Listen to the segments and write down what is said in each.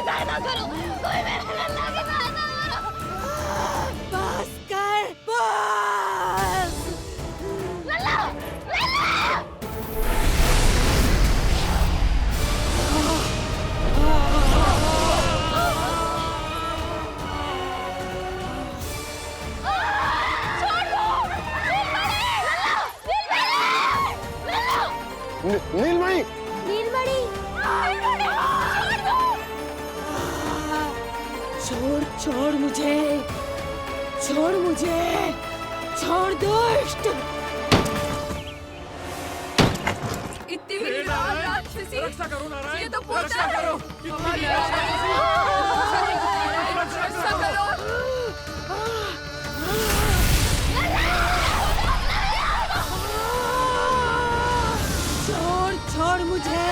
की सहायता करो, कोई मेरे लल्ला की सहायता करो। बस कर, बस। लल्ला, लल्ला। नीलमणि, नीलमणि, छोड़ छोड़ मुझे, छोड़ मुझे, छोड़ दुष्ट। इतनी विकराल राक्षसी, रक्षा करो नारायण, ये तो पोता रक्षा है। करो, हमारी रक्षा करो। छोड़ छोड़ मुझे।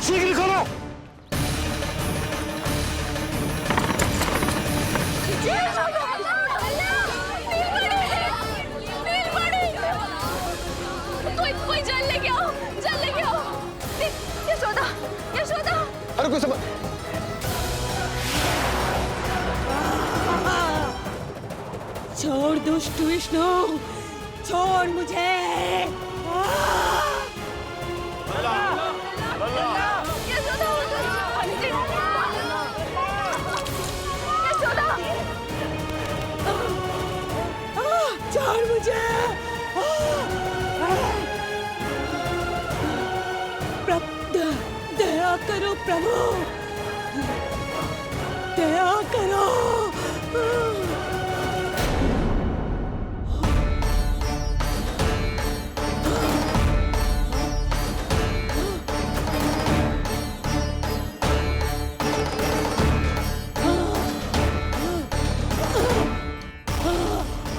शीघ्र करो। कोई जल लेके आओ, जल लेके आओ। यशोदा, यशोदा। अरे कोई समझ। छोड़ दुष्ट विष्णु, छोड़ मुझे। छोड़ मुझे। दया करो प्रभु, दया करो।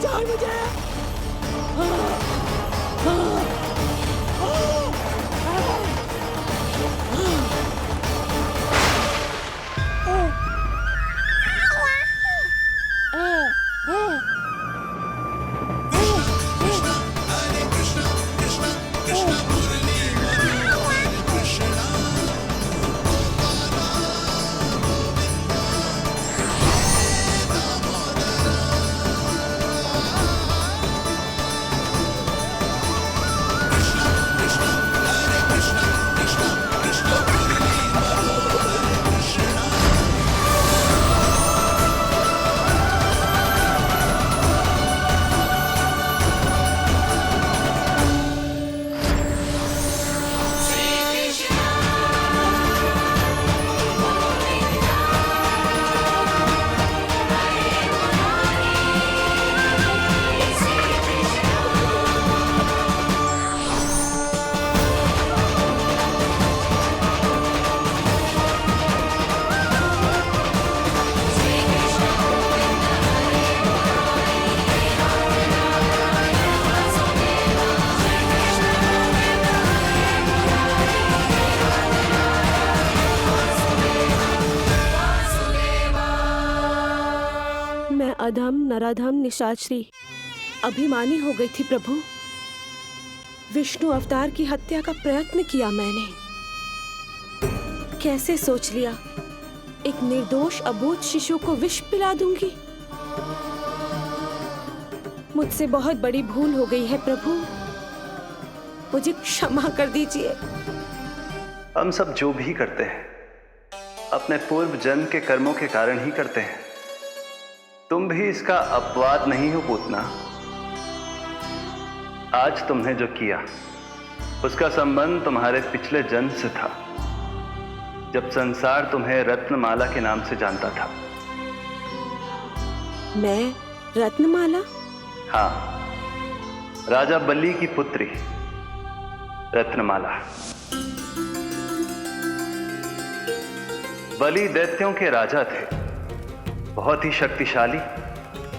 छोड़ मुझे। अधम नराधम निशाचरी अभिमानी हो गई थी प्रभु। विष्णु अवतार की हत्या का प्रयत्न किया मैंने। कैसे सोच लिया एक निर्दोष अबोध शिशु को विष पिला दूंगी। मुझसे बहुत बड़ी भूल हो गई है प्रभु, मुझे क्षमा कर दीजिए। हम सब जो भी करते हैं अपने पूर्व जन्म के कर्मों के कारण ही करते हैं। तुम भी इसका अपवाद नहीं हो पूतना। आज तुमने जो किया उसका संबंध तुम्हारे पिछले जन्म से था, जब संसार तुम्हें रत्नमाला के नाम से जानता था। मैं रत्नमाला? हाँ, राजा बलि की पुत्री रत्नमाला। बलि दैत्यों के राजा थे, बहुत ही शक्तिशाली,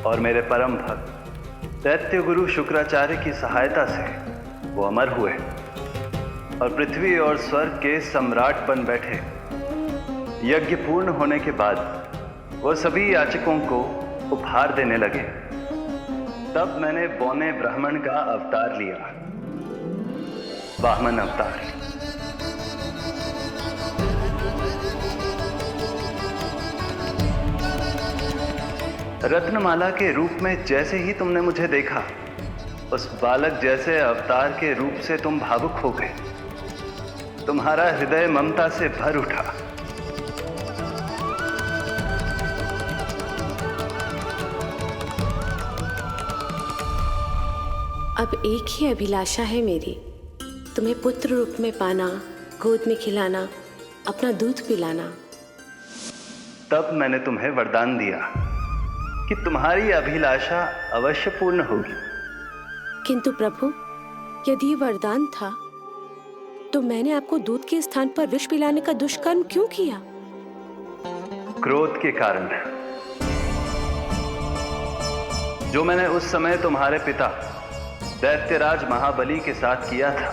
और मेरे परम भक्त दैत्य गुरु शुक्राचार्य की सहायता से वो अमर हुए और पृथ्वी और स्वर्ग के सम्राट बन बैठे। यज्ञ पूर्ण होने के बाद वो सभी याचकों को उपहार देने लगे। तब मैंने बौने ब्राह्मण का अवतार लिया, वामन अवतार। रत्नमाला के रूप में जैसे ही तुमने मुझे देखा, उस बालक जैसे अवतार के रूप से तुम भावुक हो गए। तुम्हारा हृदय ममता से भर उठा। अब एक ही अभिलाषा है मेरी, तुम्हें पुत्र रूप में पाना, गोद में खिलाना, अपना दूध पिलाना। तब मैंने तुम्हें वरदान दिया कि तुम्हारी अभिलाषा अवश्य पूर्ण होगी। किंतु प्रभु, यदि ये वरदान था तो मैंने आपको दूध के स्थान पर विष पिलाने का दुष्कर्म क्यों किया? क्रोध के कारण, जो मैंने उस समय तुम्हारे पिता दैत्यराज महाबली के साथ किया था,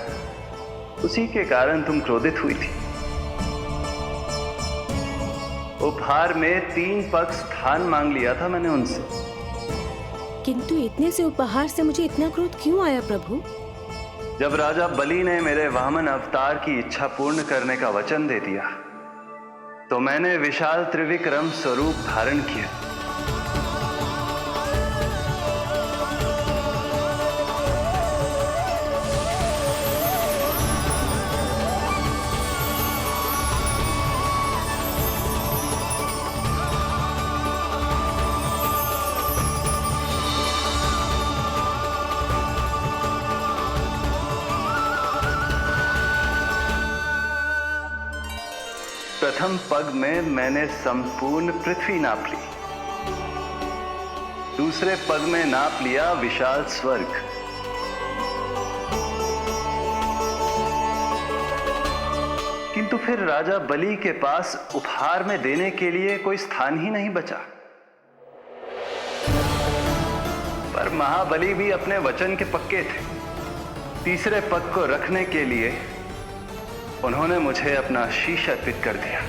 उसी के कारण तुम क्रोधित हुई थी। उपहार में 3 पग स्थान मांग लिया था मैंने उनसे। किंतु इतने से उपहार से मुझे इतना क्रोध क्यों आया प्रभु? जब राजा बलि ने मेरे वामन अवतार की इच्छा पूर्ण करने का वचन दे दिया, तो मैंने विशाल त्रिविक्रम स्वरूप धारण किया। प्रथम पग में मैंने संपूर्ण पृथ्वी नाप ली, दूसरे पग में नाप लिया विशाल स्वर्ग, किंतु फिर राजा बलि के पास उपहार में देने के लिए कोई स्थान ही नहीं बचा। पर महाबली भी अपने वचन के पक्के थे। तीसरे पग को रखने के लिए उन्होंने मुझे अपना शीश अर्पित कर दिया।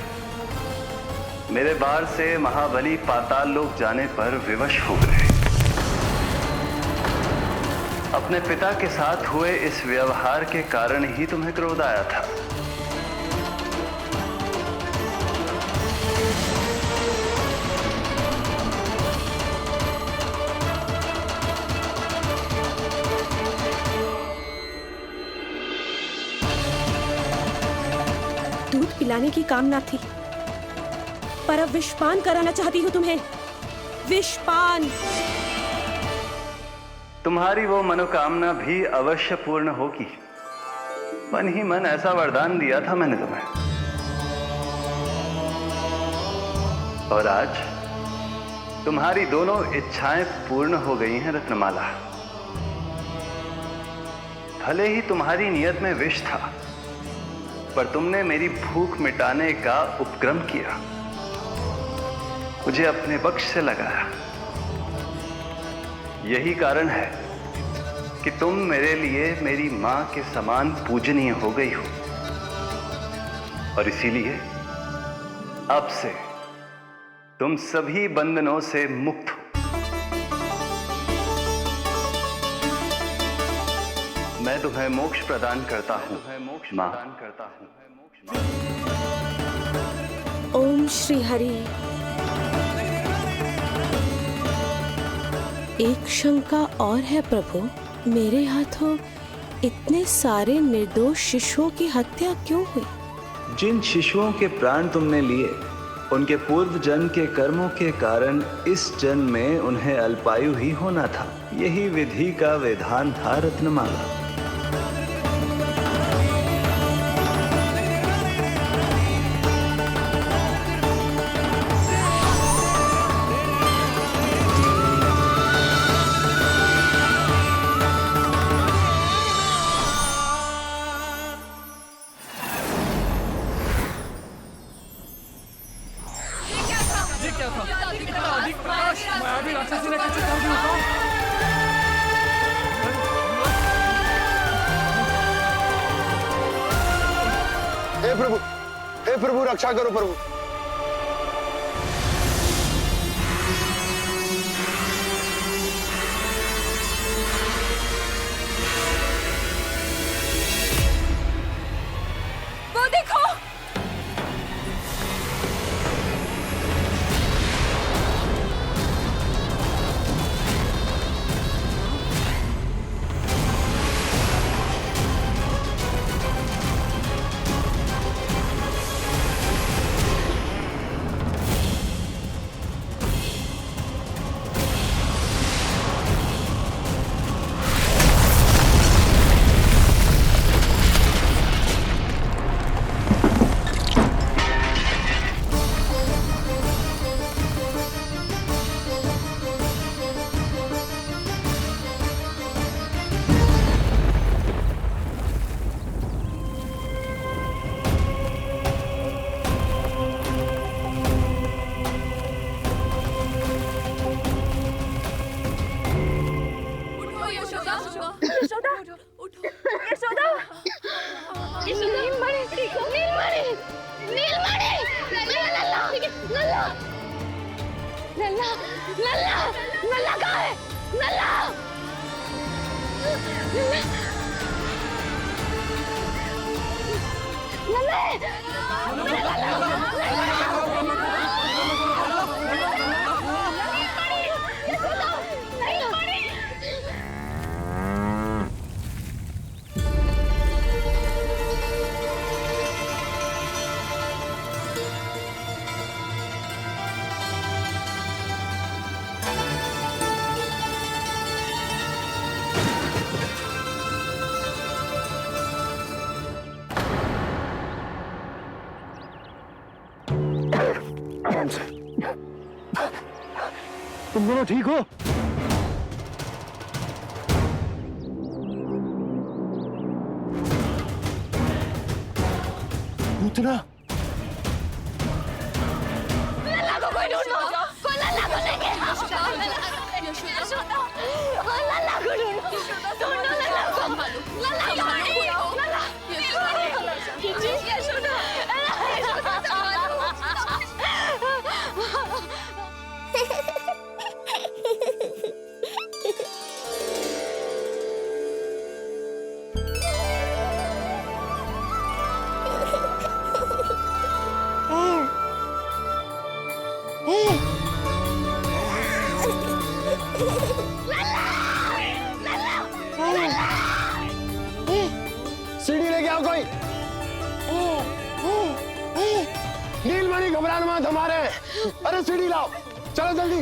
मेरे बार से महाबली पाताल लोक जाने पर विवश हो गए। अपने पिता के साथ हुए इस व्यवहार के कारण ही तुम्हें क्रोध आया था। दूध पिलाने की कामना थी, पर अब विषपान कराना चाहती हूँ तुम्हें। विषपान। तुम्हारी वो मनोकामना भी अवश्य पूर्ण होगी। मन ही मन ऐसा वरदान दिया था मैंने तुम्हें। और आज तुम्हारी दोनों इच्छाएं पूर्ण हो गई हैं रत्नमाला। भले ही तुम्हारी नियत में विष था, पर तुमने मेरी भूख मिटाने का उपक्रम किया, मुझे अपने बक्ष से लगाया। यही कारण है कि तुम मेरे लिए मेरी मां के समान पूजनीय हो गई हो, और इसीलिए अब से तुम सभी बंधनों से मुक्त हो। मैं तुम्हें मोक्ष प्रदान करता हूं मां। ओम श्री हरि। एक शंका और है प्रभु, मेरे हाथों इतने सारे निर्दोष शिशुओं की हत्या क्यों हुई? जिन शिशुओं के प्राण तुमने लिए, उनके पूर्व जन्म के कर्मों के कारण इस जन्म में उन्हें अल्पायु ही होना था। यही विधि का विधान था रत्नमाला। हे प्रभु रक्षा करो प्रभु। वो देखो, तुम दोनों ठीक हो? पूतना लल्ला को कोई ढूंढो, कोई लल्ला को लेके आओ। लल्ला को ढूंढो, ढूंढो लल्ला को। लल्ला सीढ़ी लेके आओ कोई। नीलमणि घबराना मत, हमारे। अरे सीढ़ी लाओ, चलो जल्दी।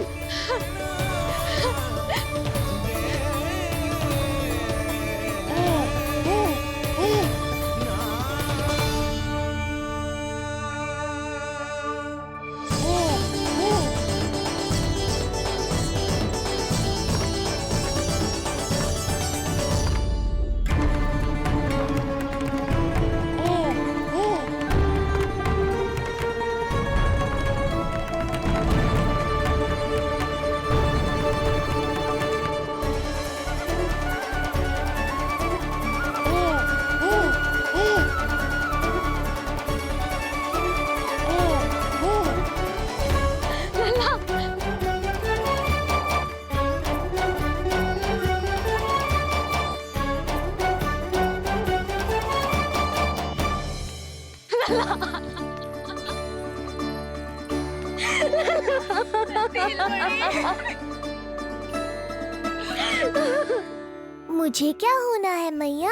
मुझे क्या होना है मैया,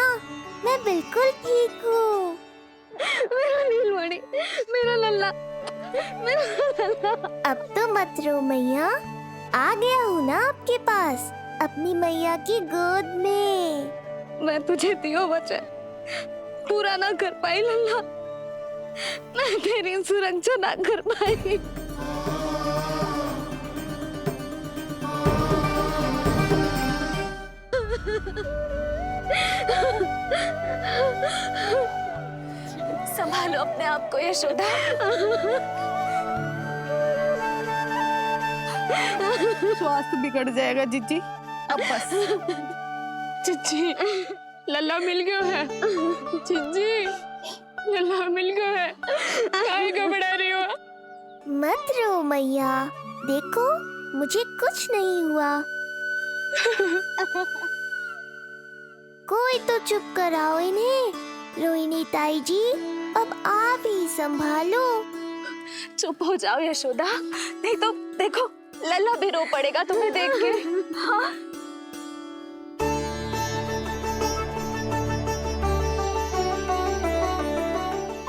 मैं बिल्कुल ठीक हूँ। मेरा नीलमणि, मेरा लल्ला, मेरा लल्ला। अब तो मत रो मैया, आ गया हूँ ना आपके पास, अपनी मैया की गोद में। मैं तुझे दियो वचन पूरा ना कर पाई लल्ला, मैं तेरी सुरक्षा ना कर पाई। संभालो अपने आप को यशोदा। स्वास्थ्य बिगड़ जाएगा जीजी। अब बस। जीजी लल्ला मिल गया है। जीजी लल्ला मिल गया है। काहे घबरा रही हो? मत रो मैया, देखो मुझे कुछ नहीं हुआ। कोई तो चुप कराओ इन्हें। रोहिणी ताई जी, अब आप ही संभालो। चुप हो जाओ यशोदा, नहीं तो देखो लल्ला भी रो पड़ेगा तुम्हें देख के। हाँ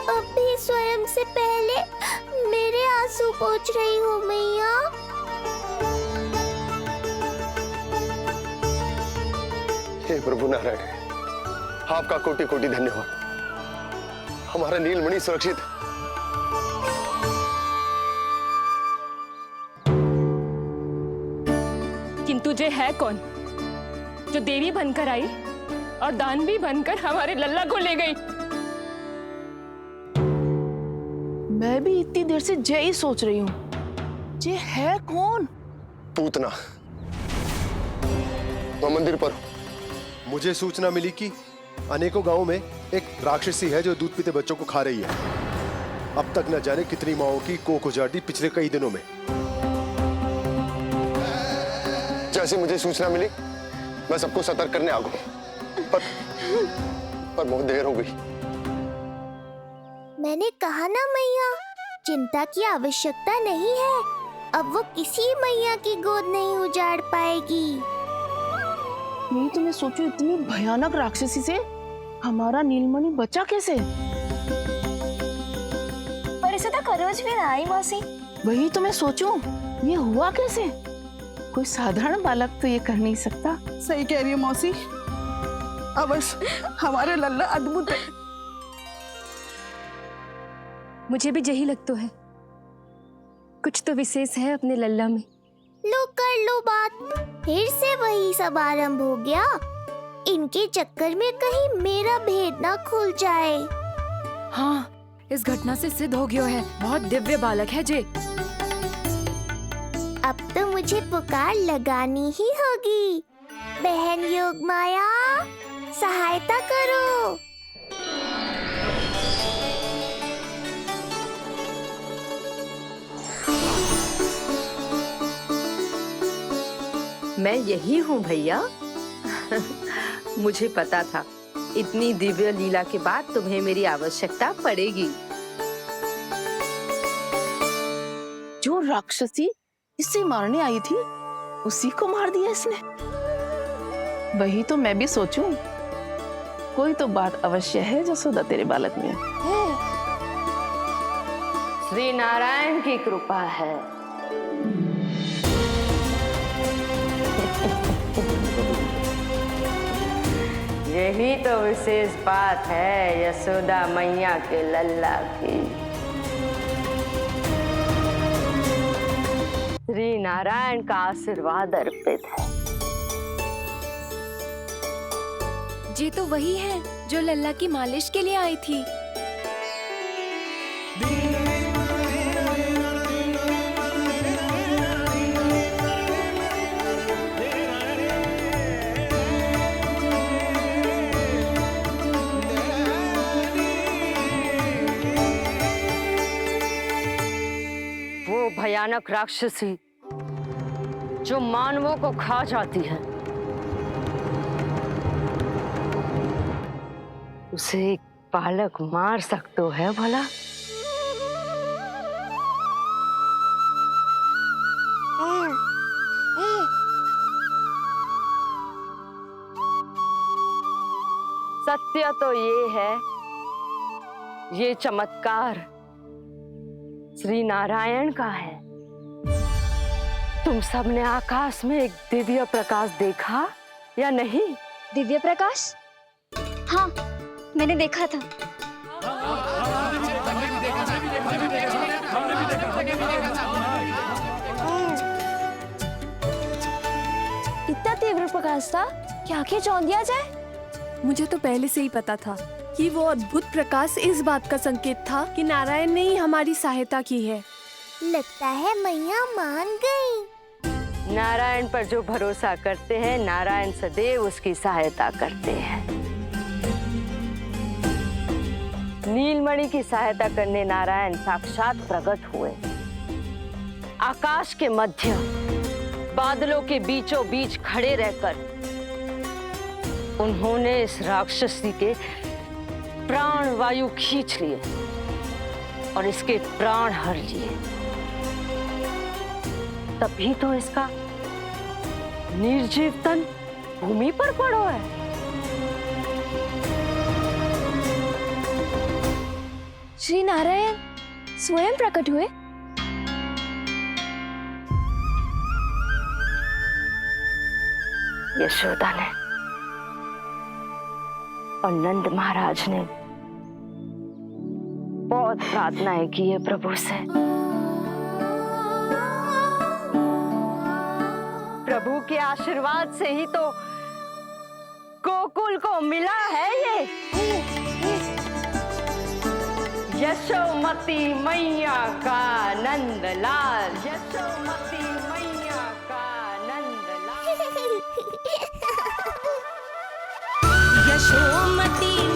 अब भी स्वयं से पहले मेरे आंसू पोंछ रही हो मैया। हे प्रभु नारायण, आपका कोटि कोटि धन्यवाद। हमारा नीलमणि सुरक्षित है। किंतु जे है कौन जो देवी बनकर आई और दानवी बनकर हमारे लल्ला को ले गई? मैं भी इतनी देर से जय ही सोच रही हूँ। जे है कौन? पूतना। तो मंदिर पर मुझे सूचना मिली कि अनेकों गांवों में एक राक्षसी है जो दूध पीते बच्चों को खा रही है। अब तक न जाने कितनी माओं की कोख उजाड़ दी पिछले कई दिनों में। जैसे मुझे सूचना मिली मैं सबको सतर्क करने आ गया, पर बहुत देर हो गई। मैंने कहा ना मैया, चिंता की आवश्यकता नहीं है। अब वो किसी मैया की गोद नहीं उजाड़ पाएगी। नहीं तो मैं सोचूं, इतनी भयानक राक्षसी से हमारा नीलमणि बचा कैसे? पर इसे तो करोज भी ना आई मौसी। वही तो मैं सोचूं, ये हुआ कैसे? कोई साधारण बालक तो ये कर नहीं सकता। सही कह रही है मौसी, अवश्य हमारे लल्ला अद्भुत है। मुझे भी यही लगता है, कुछ तो विशेष है अपने लल्ला में। लो कर लो बात, फिर से वही सब आरंभ हो गया। इनके चक्कर में कहीं मेरा भेद ना खुल जाए। हाँ, इस घटना से सिद्ध हो गया है, बहुत दिव्य बालक है जे। अब तो मुझे पुकार लगानी ही होगी। बहन योगमाया, सहायता करो। मैं यही हूँ भैया। मुझे पता था इतनी दिव्य लीला के बाद तुम्हें मेरी आवश्यकता पड़ेगी। जो राक्षसी इसे मारने आई थी, उसी को मार दिया इसने। वही तो मैं भी सोचूं, कोई तो बात अवश्य है जसोदा तेरे बालक में। श्री नारायण की कृपा है। यही तो विशेष बात है यशोदा मैया के लल्ला की। श्री नारायण का आशीर्वाद अर्पित है। जी तो वही है जो लल्ला की मालिश के लिए आई थी। वो भयानक राक्षसी जो मानवों को खा जाती है, उसे एक बालक मार सकता है भला? सत्य तो ये है, ये चमत्कार श्री नारायण का है। तुम सबने आकाश में एक दिव्य प्रकाश देखा या नहीं? दिव्य प्रकाश? हाँ, मैंने देखा था। इतना तीव्र प्रकाश था कि आंखें चौंध दिया जाए। मुझे तो पहले से ही पता था कि वो अद्भुत प्रकाश इस बात का संकेत था कि नारायण ने ही हमारी सहायता की है। लगता है मैया मान गई। नारायण पर जो भरोसा करते हैं, नारायण सदैव उसकी सहायता करते हैं। नीलमणि की सहायता करने नारायण साक्षात प्रकट हुए। आकाश के मध्य बादलों के बीचों बीच खड़े रहकर उन्होंने इस राक्षसी के प्राण वायु खींच लिए और इसके प्राण हर लिए। तभी तो इसका निर्जीव तन भूमि पर पड़ो है। श्री नारायण स्वयं प्रकट हुए। यशोदा ने और नंद महाराज ने बहुत प्रार्थनाएं की है प्रभु से। प्रभु के आशीर्वाद से ही तो गोकुल को मिला है ये। यशोमती मैया का नंदलाल, यशोमती मैया का नंदलाल। यशोमती